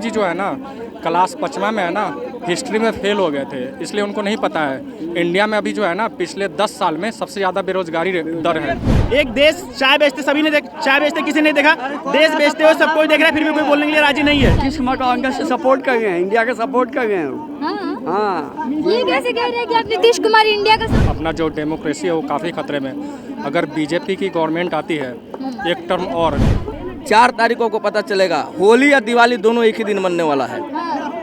जी जो है ना क्लास 5वां में है ना हिस्ट्री में फेल हो गए थे, इसलिए उनको नहीं पता है इंडिया में अभी जो है ना पिछले 10 साल में सबसे ज़्यादा बेरोजगारी दर है। एक देश चाय बेचते सभी ने चाय बेचते किसी ने देखा, देश बेचते हुए सब कोई देख रहा है, फिर भी कोई बोलने के लिए राजी नहीं है। किस कांग्रेस से सपोर्ट कर रहे हैं, इंडिया का सपोर्ट कर रहे हैं। हाँ, ये कैसे कह रहे हैं कि आप नीतीश कुमार इंडिया का अपना जो डेमोक्रेसी है वो काफ़ी खतरे में। अगर बीजेपी की गवर्नमेंट आती है एक टर्म और 4 तारीखों को पता चलेगा। होली या दिवाली दोनों एक ही दिन मनने वाला है।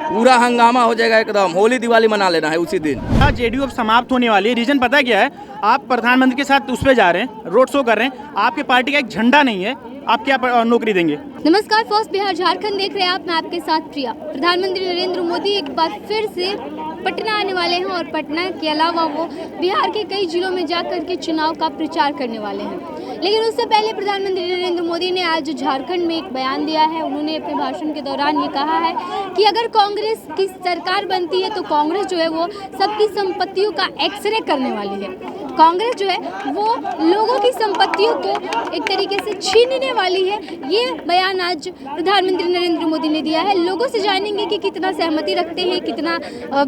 पूरा हंगामा हो जाएगा एकदम। होली दिवाली मना लेना है उसी दिन। जेडीयू अब समाप्त होने वाली है। रीजन पता क्या है? आप प्रधानमंत्री के साथ उस पे जा रहे हैं, रोड शो कर रहे हैं, आपके पार्टी का एक झंडा नहीं है, आप क्या नौकरी देंगे? नमस्कार, फर्स्ट बिहार झारखंड देख रहे हैं आप, मैं आपके साथ प्रिया। प्रधानमंत्री नरेंद्र मोदी एक बार फिर से पटना आने वाले हैं और पटना के अलावा वो बिहार के कई जिलों में जाकर के चुनाव का प्रचार करने वाले हैं। लेकिन उससे पहले प्रधानमंत्री नरेंद्र मोदी ने आज झारखंड में एक बयान दिया है। उन्होंने अपने भाषण के दौरान ये कहा है कि अगर कांग्रेस की सरकार बनती है तो कांग्रेस जो है वो सबकी संपत्तियों का एक्सरे करने वाली है। कांग्रेस जो है वो लोगों की संपत्तियों को एक तरीके से छीनने वाली है। ये बयान आज प्रधानमंत्री नरेंद्र मोदी ने दिया है। लोगों से जानेंगे कि कितना सहमति रखते हैं, कितना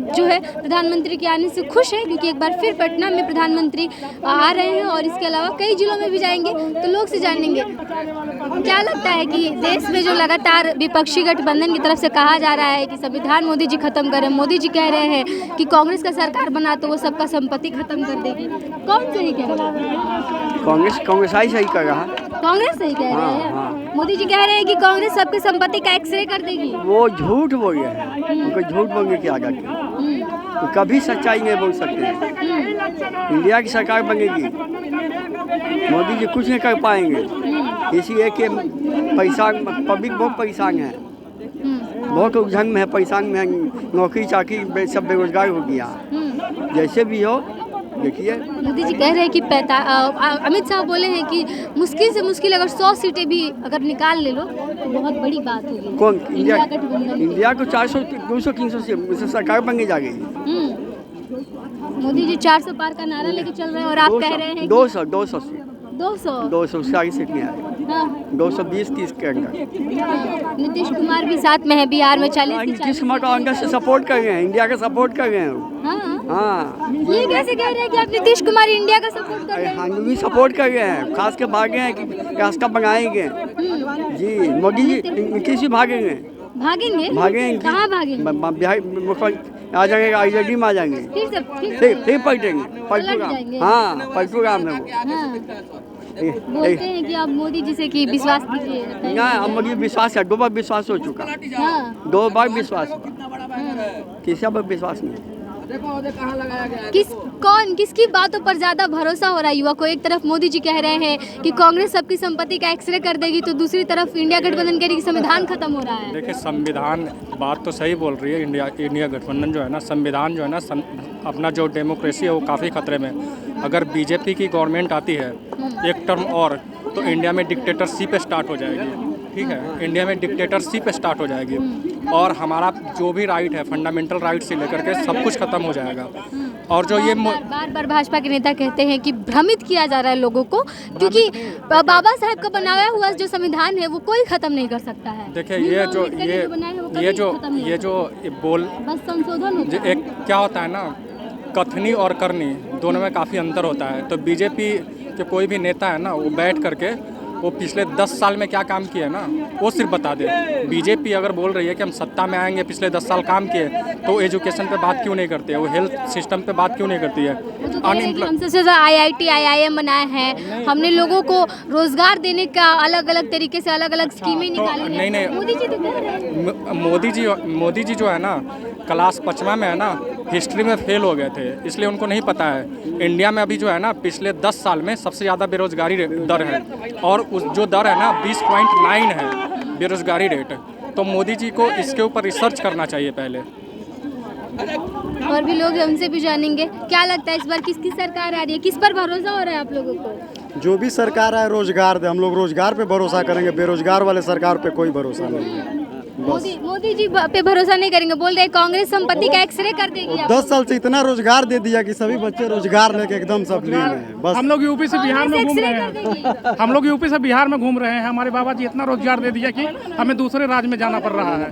जो है प्रधानमंत्री के आने से खुश है, क्योंकि एक बार फिर पटना में प्रधानमंत्री आ रहे हैं और इसके अलावा कई जिलों में भी जाएंगे, तो लोग से जानेंगे क्या लगता है कि देश में जो लगातार विपक्षी गठबंधन की तरफ से कहा जा रहा है कि संविधान मोदी जी खत्म करें, मोदी जी कह रहे हैं कि कांग्रेस का सरकार बना तो वो सबका संपत्ति खत्म कर देगी, कौन सही कह रहा है? कांग्रेस ही सही कर रहा है। कांग्रेस सही कह रहे हैं। मोदी जी कह रहे हैं कि कांग्रेस सबकी संपत्ति का एक्सरे कर देगी। वो झूठ बोल रहे हैं, उनको झूठ बोलने की आदत है, तो कभी सच्चाई नहीं बोल सकते। इंडिया की सरकार बनेगी, मोदी जी कुछ नहीं कर पाएंगे, इसलिए कि पैसा पब्लिक बहुत परेशान है, बहुत उलझन में है, परेशान में है, नौकरी चाकरी सब बेरोजगार हो गया। जैसे भी हो देखिए, मोदी जी कह रहे हैं कि अमित शाह बोले हैं कि मुश्किल से मुश्किल अगर 100 सीटें भी अगर निकाल ले लो तो बहुत बड़ी बात होगी। कौन? गठबंधन इंडिया को 400 200 300 से सरकार बन के जा गई। मोदी जी 400 पार का नारा लेके चल रहे हैं और आप कह रहे हैं 200 सारी सीट में आए। 220-30 के अंदर। नीतीश कुमार भी साथ में है बिहार में 40 नीतीश कुमार कांग्रेस से सपोर्ट कर रहे हैं, इंडिया का सपोर्ट कर रहे हैं। हाँ, ये कैसे कह रहे हैं कि आप नीतीश कुमार इंडिया का सपोर्ट कर रहे हैं? हम भी सपोर्ट कर रहे हैं, खास के भागे हैं कि रास्ता बनाएंगे। जी मोदी जी नीतीश जी भागेंगे। कहाँ भागेंगे? बिहार आ जाएंगे, आईडी में आ जाएंगे, फिर पलटेंगे। हाँ, पलटूराम है वो। बोलते हैं कि आप मोदी जी से कि विश्वास कीजिए। ना, अब मुझे विश्वास है, 2 बार विश्वास हो चुका। 2 बार विश्वास, तीसरा बार विश्वास नहीं। किसकी बातों पर ज्यादा भरोसा हो रहा है युवा को? एक तरफ मोदी जी कह रहे हैं कि कांग्रेस सबकी संपत्ति का एक्सरे कर देगी, तो दूसरी तरफ इंडिया गठबंधन कह रही है कि संविधान खत्म हो रहा है। देखिए, संविधान बात तो सही बोल रही है। इंडिया गठबंधन जो है ना, संविधान जो है ना, अपना जो डेमोक्रेसी है वो काफ़ी खतरे में। अगर बीजेपी की गवर्नमेंट आती है एक टर्म और, तो इंडिया में डिक्टेटरशिप स्टार्ट हो जाएगी। ठीक है, इंडिया में डिक्टेटरशिप स्टार्ट हो जाएगी और हमारा जो भी राइट है, फंडामेंटल राइट से लेकर के सब कुछ खत्म हो जाएगा। और जो ये बार भाजपा के नेता कहते हैं कि भ्रमित किया जा रहा है लोगों को, क्योंकि बाबा साहब का बनाया हुआ जो संविधान है वो कोई खत्म नहीं कर सकता है। देखिए, ये जो बोल बस संशोधन होता है। एक क्या होता है ना, कथनी और करनी दोनों में काफ़ी अंतर होता है। तो बीजेपी के कोई भी नेता है ना, वो बैठ करके वो पिछले 10 साल में क्या काम किया ना वो सिर्फ बता दे। बीजेपी अगर बोल रही है कि हम सत्ता में आएंगे, पिछले 10 साल काम किए, तो एजुकेशन पे बात क्यों नहीं करती है? वो हेल्थ सिस्टम पे बात क्यों नहीं करती है? हमसे ज़्यादा IIT IIM बनाए हैं, हमने लोगों को रोजगार देने का अलग अलग तरीके से अलग अलग स्कीमें निकाली हैं। नहीं, मोदी जी तो कह रहे हैं। मोदी जी जो है ना क्लास 5वां में है ना हिस्ट्री में फेल हो गए थे, इसलिए उनको नहीं पता है इंडिया में अभी जो है ना पिछले 10 साल में सबसे ज़्यादा बेरोजगारी दर है और जो दर है ना 20.9 है बेरोजगारी रेट। तो मोदी जी को इसके ऊपर रिसर्च करना चाहिए पहले। और भी लोग हमसे भी जानेंगे क्या लगता है इस बार किसकी सरकार आ रही है, किस पर भरोसा हो रहा है आप लोगों को? जो भी सरकार आए रोजगार दे, हम लोग रोजगार पे भरोसा करेंगे, बेरोजगार वाले सरकार पे कोई भरोसा नहीं है। बस। मोदी जी पे भरोसा नहीं करेंगे, बोल रहे कांग्रेस संपत्ति का एक्सरे कर देगी आपको। 10 साल से इतना रोजगार दे दिया कि सभी बच्चे रोजगार लेके एकदम सब ले रहे हैं बस। हम लोग यूपी से बिहार में घूम रहे एक्सरे कर देगी। हैं, हम लोग यूपी से बिहार में घूम रहे हैं। हमारे बाबा जी इतना रोजगार दे दिया कि हमें दूसरे राज्य में जाना पड़ रहा है।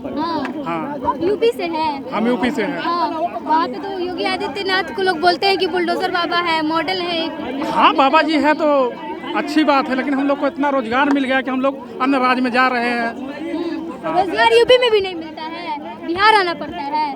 हाँ, यूपी से है, हम यूपी से हैं। हाँ, वहाँ पे तो योगी आदित्यनाथ को लोग बोलते हैं कि बुलडोजर बाबा है, मॉडल है एक। हाँ, बाबा जी है तो अच्छी बात है, लेकिन हम लोग को इतना रोजगार मिल गया कि हम लोग अन्य राज्य में जा रहे हैं। रोजगार यूपी में भी नहीं मिलता है, बिहार आना पड़ता है।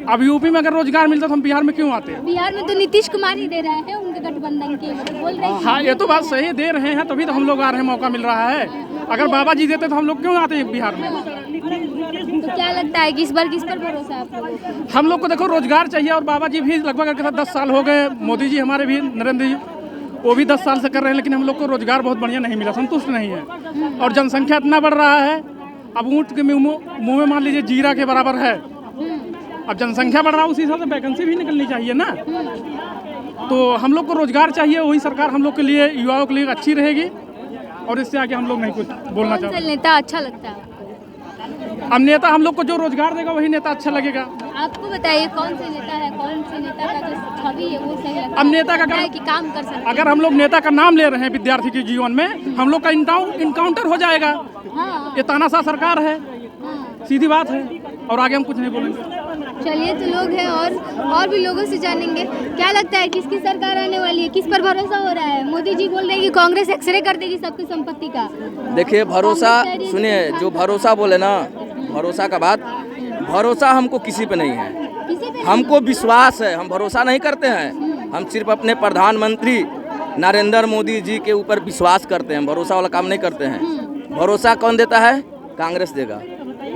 अब यूपी में अगर रोजगार मिलता तो हम बिहार में क्यों आते? बिहार में तो नीतीश कुमार ही दे रहे हैं, उनके गठबंधन के मतलब बोल रहे हैं। हाँ, ये तो बात सही, दे रहे हैं तभी तो हम लोग आ रहे हैं, मौका मिल रहा है। अगर बाबा जी देते तो हम लोग क्यों आते हैं बिहार में? तो क्या लगता है कि इस बार किस पर भरोसा है आपको? हम लोग को देखो रोजगार चाहिए, और बाबा जी भी लगभग करके 10 साल हो गए, मोदी जी हमारे भी, नरेंद्र जी वो भी 10 साल से कर रहे हैं, लेकिन हम लोग को रोजगार बहुत बढ़िया नहीं मिला, संतुष्ट नहीं है। और जनसंख्या इतना बढ़ रहा है, अब ऊँट के मुँह में मान लीजिए जीरा के बराबर है। अब जनसंख्या बढ़ रहा है, उसी हिसाब से वैकेंसी भी निकलनी चाहिए ना। तो हम लोग को रोजगार चाहिए, वही सरकार हम लोग के लिए, युवाओं के लिए अच्छी रहेगी। और इससे आगे हम लोग नहीं कुछ बोलना कौन सा चाहते। नेता अच्छा लगता है? अब नेता हम लोग को जो रोजगार देगा वही नेता अच्छा लगेगा। आपको बताइए कौन से नेता है, कौन से नेता का जो छवि है वो सही लगता है? अब नेता का है कि काम कर सकते हैं? अगर हम लोग नेता का नाम ले रहे हैं विद्यार्थी के जीवन में, हम लोग का इनकाउंटर हो जाएगा। हाँ, ये तानाशाह सरकार है, हाँ। सीधी बात है। और आगे हम कुछ नहीं बोलेंगे। चलिए, तो लोग हैं और भी लोगों से जानेंगे क्या लगता है किसकी सरकार आने वाली है, किस पर भरोसा हो रहा है? मोदी जी बोल रहे हैं कि कांग्रेस एक्सरे कर देगी सबकी संपत्ति का। देखिए, भरोसा कांग्रेस सुनिए, जो भरोसा बोले ना, भरोसा का बात, भरोसा हमको किसी पे नहीं है, किसी पे हमको विश्वास है। हम भरोसा नहीं करते हैं, हम सिर्फ अपने प्रधानमंत्री नरेंद्र मोदी जी के ऊपर विश्वास करते हैं, भरोसा वाला काम नहीं करते हैं। भरोसा कौन देता है? कांग्रेस देगा।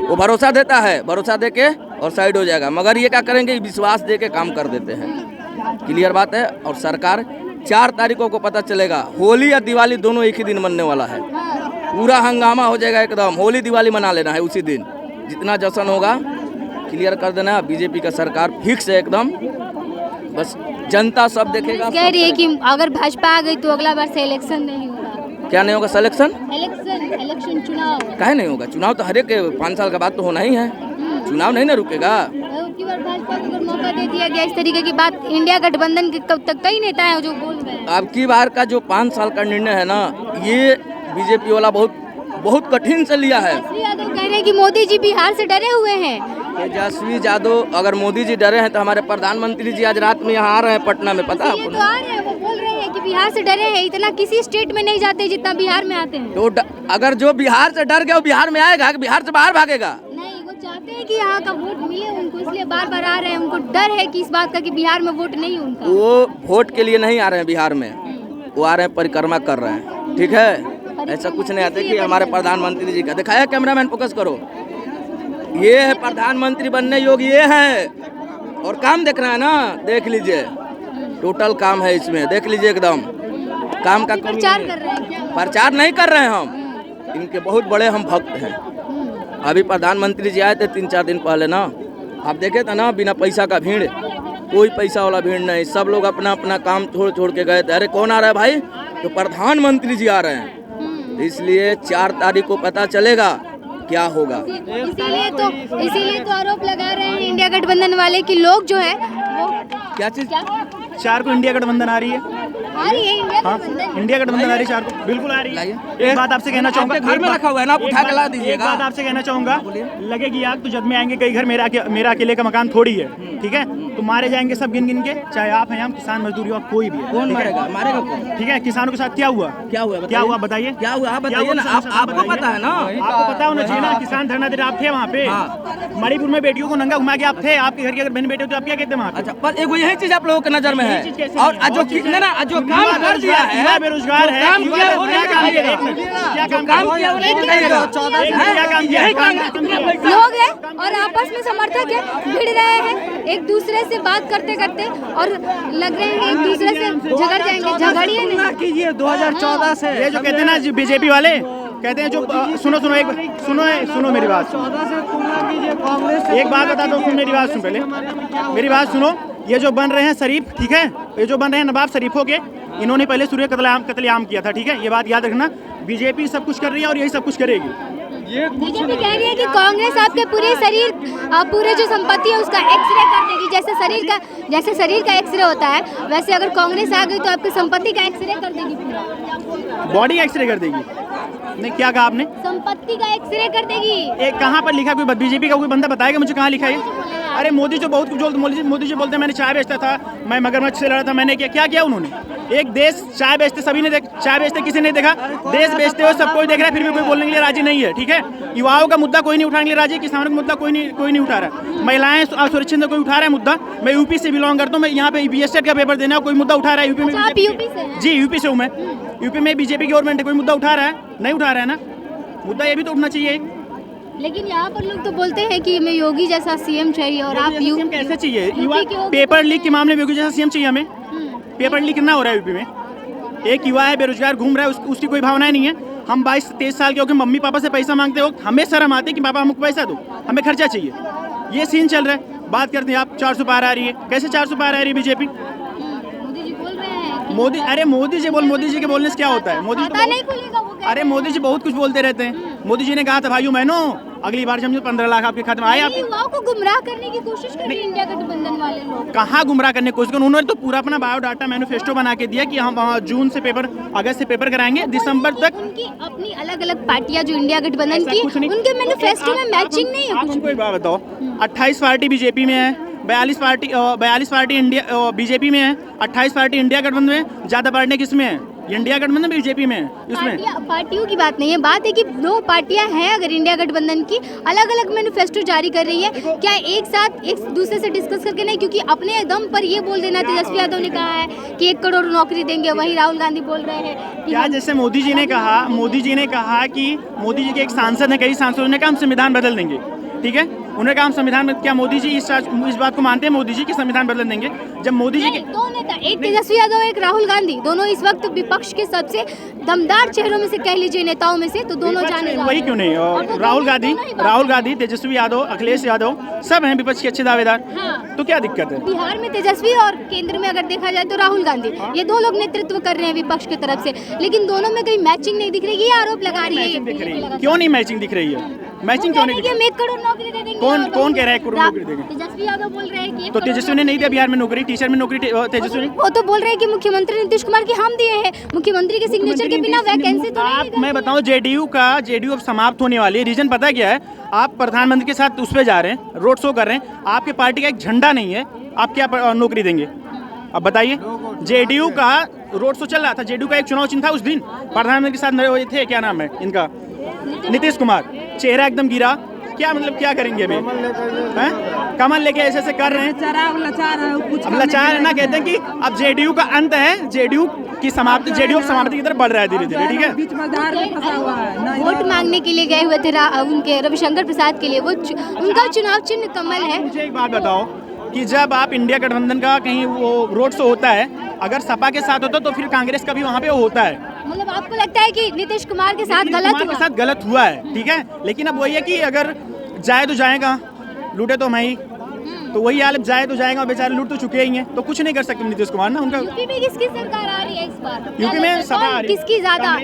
वो भरोसा देता है, भरोसा दे के और साइड हो जाएगा, मगर ये क्या करेंगे, विश्वास दे के काम कर देते हैं। क्लियर बात है। और सरकार 4 तारीखों को पता चलेगा, होली या दिवाली दोनों एक ही दिन मनने वाला है। पूरा हंगामा हो जाएगा एकदम, होली दिवाली मना लेना है उसी दिन, जितना जश्न होगा क्लियर कर देना है। बीजेपी का सरकार फिक्स है एकदम, बस जनता सब देखेगा। कह रही है कि अगर भाजपा आ गई तो अगला बार से इलेक्शन नहीं होगा। क्या नहीं होगा? सिलेक्शन इलेक्शन चुनाव काहे नहीं होगा? चुनाव तो हर एक 5 साल का बाद तो होना ही है, चुनाव नहीं ना रुकेगा। की बार भाजपा को अगर मौका दे दिया गया इस तरीके की बात, इंडिया गठबंधन के कब तक कई नेता हैं जो बोल रहे हैं। अब की बार का जो 5 साल का निर्णय है ना, ये बीजेपी वाला बहुत कठिन से लिया है। तेजस्वी यादव कह रहे हैं कि मोदी जी बिहार से डरे हुए हैं। तेजस्वी यादव, अगर मोदी जी डरे हैं तो हमारे प्रधानमंत्री जी आज रात में यहाँ आ रहे हैं पटना में, पता है ये आपको? तो आ रहे हैं, वो बोल रहे हैं कि बिहार से डरे हैं, इतना किसी स्टेट में नहीं जाते जितना बिहार में आते हैं। तो अगर जो बिहार से डर गया वो बिहार में आएगा कि बिहार से बाहर भागेगा? नहीं, वो चाहते हैं कि यहाँ का वोट मिले उनको, इसलिए बार बार आ रहे हैं। उनको डर है कि इस बात का कि बिहार में वोट नहीं उनका। वो वोट के लिए नहीं आ रहे हैं बिहार में, वो आ रहे हैं परिक्रमा कर रहे हैं। ठीक है, ऐसा कुछ नहीं आते कि हमारे प्रधानमंत्री जी का दिखाया, कैमरामैन फोकस करो, ये है प्रधानमंत्री बनने योग्य, ये है। और काम देख रहे हैं ना, देख लीजिए, टोटल काम है इसमें, देख लीजिए एकदम काम का कमी प्रचार नहीं कर रहे हैं क्या? प्रचार नहीं कर रहे हैं हम, इनके बहुत बड़े हम भक्त हैं। अभी प्रधानमंत्री जी आए थे 3-4 दिन पहले ना, आप देखे थे ना, बिना पैसा का भीड़, कोई पैसा वाला भीड़ नहीं, सब लोग अपना अपना काम छोड़ के गए थे। अरे कौन आ रहा है भाई? तो प्रधानमंत्री जी आ रहे हैं। इसलिए 4 तारीख को पता चलेगा क्या होगा। इसीलिए तो आरोप लगा रहे हैं इंडिया गठबंधन वाले कि लोग जो है वो क्या चीज? 4 को इंडिया गठबंधन आ रही है। आ रही है इंडिया हाँ, गठबंधन। इंडिया गठबंधन आ रही है 4 को, बिल्कुल आ रही है। एक बात आपसे कहना चाहूंगा, आपके घर में रखा हुआ है ना, आप उठा के ला एक दीजिएगा। बात आपसे कहना चाहूंगा, लगेगी आग तो जद में आएंगे कई घर, मेरा अकेले का मकान थोड़ी है, ठीक है? तो मारे जाएंगे सब गिन गिन के, चाहे आप हैं, हम किसान मजदूर हो, कोई भी है। कौन ठीक है? मारेगा? मारेगा कौन? ठीक है, किसानों के साथ क्या हुआ? क्या हुआ? क्या हुआ बताइए? क्या हुआ आप बताइए ना, आपको पता है ना? आपको पता होना चाहिए ना, किसान धरना दे रहे, आप थे वहाँ पे। मणिपुर में बेटियों को नंगा घुमा के आप थे, आपके घर की अगर बहन बेटे हो तो आप क्या कहते हैं वहाँ पे? अच्छा, पर एगो यही चीज आप लोगों के नजर में है। और जो काम कर दिया है, युवा बेरोजगार है, काम किया वो नहीं क्या बताइएगा। काम किया वो नहीं बताइएगा। क्या काम किया? लोग हैं और आपस में समर्थक है, भिड़ रहे हैं एक दूसरे से बात करते करते, और लग रहे हैं एक दूसरे से झगड़ जाएंगे। झगड़िए नहीं कीजिए 2014 से। ये जो कहते हैं ना बीजेपी वाले, कहते हैं जो सुनो मेरी बात, एक बात बता दो, सुन मेरी बात सुन, पहले मेरी बात सुनो। ये जो बन रहे हैं शरीफ, ठीक है, ये जो बन रहे हैं नवाब शरीफों के, इन्होंने पहले सूर्य कत्लेआम किया था, ठीक है? ये बात याद रखना, बीजेपी सब कुछ कर रही है और यही सब कुछ करेगी। बीजेपी कह रही है कि कांग्रेस आपके पूरे शरीर पूरे जो संपत्ति है उसका एक्सरे कर देगी। जैसे शरीर का एक्सरे होता है वैसे अगर कांग्रेस आ गई तो आपकी संपत्ति का एक्सरे कर देगी पूरा। बॉडी का एक्सरे कर देगी? नहीं, क्या कहा आपने? संपत्ति का एक्सरे कर देगी। एक कहाँ पर लिखा? कोई बीजेपी का कोई बंदा बताएगा मुझे कहाँ लिखा है? अरे मोदी जो बहुत कुछ बोलते, मोदी जी बोलते हैं मैंने चाय बेचता था, मैं मगरमच्छ से लड़ा था, मैंने क्या किया उन्होंने? एक देश चाय बेचते सभी ने चाय बेचते किसी ने देखा? देश बेचते हुए सब कोई देख रहा है, फिर भी कोई बोलने के लिए राजी नहीं है। ठीक है, युवाओं का मुद्दा कोई नहीं उठाने के लिए राजी, किसानों का मुद्दा कोई नहीं उठा रहा है, महिलाएं असुरक्षित कोई उठा रहा है मुद्दा। मैं यूपी से बिलोंग करता हूँ, मैं यहाँ पे बीएसएड का पेपर देना, कोई मुद्दा उठा रहा है यूपी में? आप यूपी से हैं? जी यूपी से हूँ मैं। यूपी में बीजेपी गवर्नमेंट है, कोई मुद्दा उठा रहा है? नहीं उठा रहा है ना। मुद्दा ये भी तो उठना चाहिए। लेकिन यहाँ पर लोग तो बोलते हैं कि हमें योगी जैसा सीएम चाहिए और आप सीएम कैसे चाहिए? पेपर लीक के मामले में योगी जैसा सीएम चाहिए हमें? पेपर लीक कितना हो रहा है यूपी में? एक युवा है बेरोजगार घूम रहा है, उसकी कोई भावनाएं नहीं है। हम 22-23 साल के होकर मम्मी पापा से पैसा मांगते हो, हमें शर्म आती है कि पापा हमको पैसा दो, हमें खर्चा चाहिए। ये सीन चल रहा है। बात करते हैं आप 400 पार आ रही है, कैसे 400 पार आ रही है बीजेपी? मोदी जी बोल रहे हैं मोदी मोदी जी के बोलने से क्या होता है? मोदी जी नहीं खुलेगा वो। अरे मोदी जी बहुत कुछ बोलते रहते हैं। मोदी जी ने कहा था भाइयों बहनों अगली बार जब 15 लाख आपके खाते में आए, आप युवाओं को गुमराह करने की कोशिश कर रही है इंडिया गठबंधन वाले लोग। कहाँ गुमराह करने की कोशिश कर? उन्होंने तो पूरा अपना बायोडाटा मैनिफेस्टो बना के दिया कि हम जून से पेपर, अगस्त से पेपर कराएंगे, दिसंबर तक। उनकी अपनी अलग अलग पार्टियां जो इंडिया गठबंधन की, उनके मैनिफेस्टो में मैचिंग नहीं है कुछ। कोई बात बताओ, 28 पार्टी बीजेपी में है, 42 पार्टी इंडिया बीजेपी में है, 28 पार्टी इंडिया गठबंधन में। ज्यादा पार्टी किस में है? इंडिया गठबंधन बीजेपी में है। इसमें पार्टियों की बात नहीं है, बात है कि दो पार्टियां हैं अगर इंडिया गठबंधन की, अलग अलग मैनिफेस्टो जारी कर रही है, क्या एक साथ एक दूसरे से डिस्कस करके नहीं? क्योंकि अपने दम पर ये बोल देना, तेजस्वी यादव ने कहा है कि 1 करोड़ नौकरी देंगे, वहीं राहुल गांधी बोल रहे हैं क्या? जैसे मोदी जी ने कहा कि मोदी जी के एक सांसद है, कई सांसदों ने कहा हम संविधान बदल देंगे। ठीक है, उन्होंने कहा हम संविधान में, क्या मोदी जी इस बात को मानते हैं मोदी जी कि संविधान बदल देंगे? जब मोदी जी के दो नेता, एक तेजस्वी यादव एक राहुल गांधी, दोनों इस वक्त विपक्ष के सबसे दमदार चेहरों में से कह लीजिए नेताओं में से, तो दोनों जाने वही क्यों नहीं? और राहुल गांधी तेजस्वी यादव, अखिलेश यादव सब हैं विपक्ष के अच्छे दावेदार। हाँ। तो क्या दिक्कत है? बिहार में तेजस्वी और केंद्र में अगर देखा जाए तो राहुल गांधी, ये दो लोग नेतृत्व कर रहे हैं विपक्ष की तरफ से, लेकिन दोनों में कहीं मैचिंग नहीं दिख रही। ये आरोप लगा रही है। क्यों नहीं मैचिंग दिख रही है? मैचिंग क्यों नहीं? 1 करोड़ नौकरी दे देंगे। कौन कह रहा है 1 करोड़ नौकरी देंगे? तेजस्वी यादव बोल रहे हैं कि तो तेजस्वी ने नहीं दिया बिहार में नौकरी, टीचर में नौकरी तेजस्वी ने। वो तो बोल रहे हैं कि मुख्यमंत्री नीतीश कुमार की हम दिए हैं, मुख्यमंत्री के सिग्नेचर के बिना वैकेंसी तो नहीं। मैं बताऊं जेडीयू अब समाप्त होने वाली है। रीजन पता क्या है? आप प्रधानमंत्री के साथ उस पे जा रहे हैं, रोड शो कर रहे हैं, आपके पार्टी का एक झंडा नहीं है, आप क्या नौकरी देंगे? अब बताइए। जेडीयू का रोड शो चल रहा था, जेडीयू का एक चुनाव चिन्ह था उस दिन, प्रधानमंत्री के साथ थे, क्या नाम है इनका, नीतीश कुमार, चेहरा एकदम गिरा। क्या मतलब क्या करेंगे अभी? कमल लेके ऐसे कर रहे हैं, अब लाचार है ना। कहते हैं कि अब जेडीयू का अंत है, जेडीयू की समाप्ति की तरफ बढ़ रहा है धीरे धीरे। ठीक है, वोट मांगने के लिए गए हुए थे उनके रविशंकर प्रसाद के लिए, वो उनका चुनाव चिन्ह कमल है। मुझे एक बात बताओ कि जब आप इंडिया गठबंधन का कहीं वो रोड शो होता है, अगर सपा के साथ होता तो फिर कांग्रेस का भी वहाँ पे होता है। मतलब आपको लगता है कि नीतीश कुमार के साथ गलत हुआ है? ठीक है, लेकिन अब वही है कि अगर जाए तो जाएगा, लूटे तो मैं ही, तो वही हाल, जाए तो जाएगा, बेचारे लूट तो चुके ही हैं, तो कुछ नहीं कर सकते नीतीश कुमार ना। उनका यूपी में किसकी सरकार आ रही है इस बार? यूपी में सपा आ रही है। किसकी ज्यादा?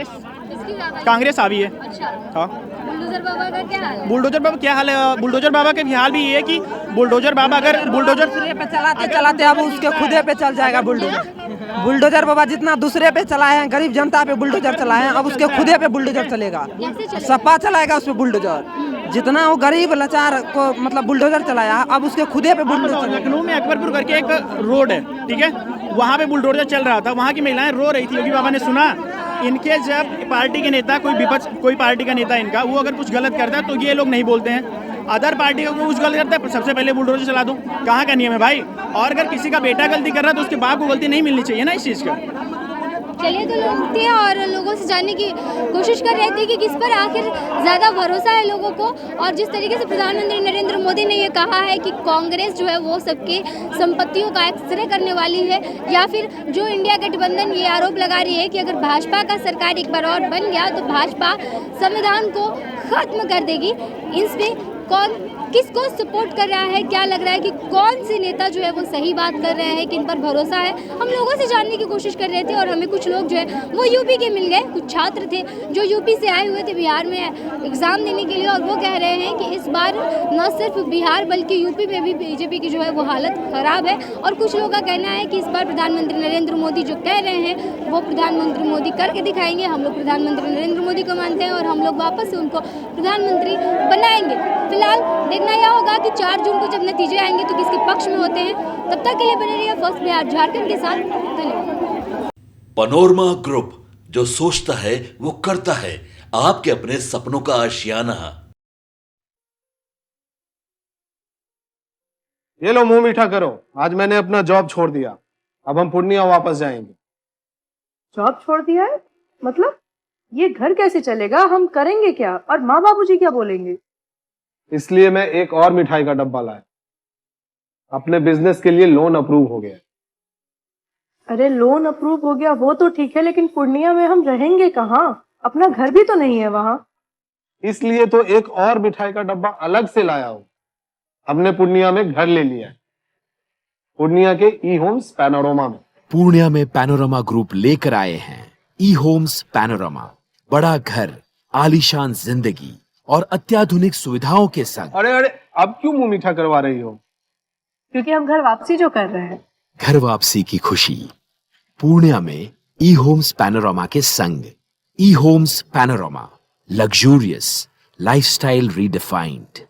कांग्रेस आ रही है। अच्छा, हाँ। बुलडोजर बाबा का क्या हाल है? बुलडोजर बाबा क्या हाल है? बुलडोजर बाबा के भी हाल भी ये है कि बुलडोजर बाबा अगर बुलडोजर पे चलाते अब उसके खुदे पे चल जाएगा बुलडोजर बाबा जितना दूसरे पे चलाए हैं, गरीब जनता पे बुलडोजर चलाए हैं, अब उसके खुदे पे बुलडोजर चलेगा। सपा चलाएगा उस पे बुलडोजर, जितना वो गरीब लाचार को मतलब बुलडोजर चलाया, अब उसके खुदे पे बुलडोजर चलेगा। लखनऊ में अकबरपुर करके एक रोड है, ठीक है, वहाँ पे बुलडोजर चल रहा था, वहाँ की महिलाएं रो रही थी। योगी बाबा ने सुना इनके, जब पार्टी के नेता कोई पार्टी का नेता इनका वो अगर कुछ गलत करता है तो ये लोग नहीं बोलते हैं, अदर पार्टी का कुछ गलत करता है सबसे पहले बुलडोजर चला दो। कहाँ का नियम है भाई? और अगर किसी का बेटा गलती कर रहा है तो उसके बाप को गलती नहीं मिलनी चाहिए ना इस चीज़ का। चलिए, तो लोग थे और लोगों से जानने की कोशिश कर रहे थे कि किस पर आखिर ज़्यादा भरोसा है लोगों को, और जिस तरीके से प्रधानमंत्री नरेंद्र मोदी ने ये कहा है कि कांग्रेस जो है वो सबके संपत्तियों का एक्सरे करने वाली है, या फिर जो इंडिया गठबंधन ये आरोप लगा रही है कि अगर भाजपा का सरकार एक बार और बन गया तो भाजपा संविधान को खत्म कर देगी, इस पे कौन किसको सपोर्ट कर रहा है, क्या लग रहा है कि कौन से नेता जो है वो सही बात कर रहे हैं, किन पर भरोसा है, हम लोगों से जानने की कोशिश कर रहे थे। और हमें कुछ लोग जो है वो यूपी के मिल गए, कुछ छात्र थे जो यूपी से आए हुए थे बिहार में एग्ज़ाम देने के लिए, और वो कह रहे हैं कि इस बार न सिर्फ बिहार बल्कि यूपी में भी बीजेपी की जो है वो हालत ख़राब है। और कुछ लोगों का कहना है कि इस बार प्रधानमंत्री नरेंद्र मोदी जो कह रहे हैं वो प्रधानमंत्री मोदी करके दिखाएंगे। हम लोग प्रधानमंत्री नरेंद्र मोदी को मानते हैं और हम लोग वापस से उनको प्रधानमंत्री बनाएंगे। फिलहाल देखना यह होगा कि 4 जून को जब नतीजे आएंगे तो किसके पक्ष में होते हैं। तब तक के लिए बने रहिए फर्स्ट बिहार झारखंड के साथ। धन्यवाद। पनोरमा ग्रुप, जो सोचता है वो करता है, आपके अपने सपनों का आशियाना। ये लो मुंह मीठा करो, आज मैंने अपना जॉब छोड़ दिया, अब हम पूर्णिया वापस जाएंगे। जॉब छोड़ दिया है? मतलब ये घर कैसे चलेगा, हम करेंगे क्या, और माँ बाबूजी क्या बोलेंगे? इसलिए मैं एक और मिठाई का डब्बा लाया, अपने बिजनेस के लिए लोन अप्रूव हो गया। अरे लोन अप्रूव हो गया वो तो ठीक है, लेकिन पूर्णिया में हम रहेंगे कहाँ? अपना घर भी तो नहीं है वहाँ। इसलिए तो एक और मिठाई का डब्बा अलग से लाया हूँ। हमने पूर्णिया में घर ले लिया है, पूर्णिया के ई होम्स पैनोरमा में। पूर्णिया में पैनोरमा ग्रुप लेकर आए हैं ई होम्स पैनोरमा। बड़ा घर, आलीशान जिंदगी और अत्याधुनिक सुविधाओं के संग। अरे अरे, अब क्यों मुंह मीठा करवा रही हो? क्योंकि हम घर वापसी जो कर रहे हैं। घर वापसी की खुशी पूर्णिया में ई होम्स पैनोरमा के संग। ई homes panorama, luxurious lifestyle redefined.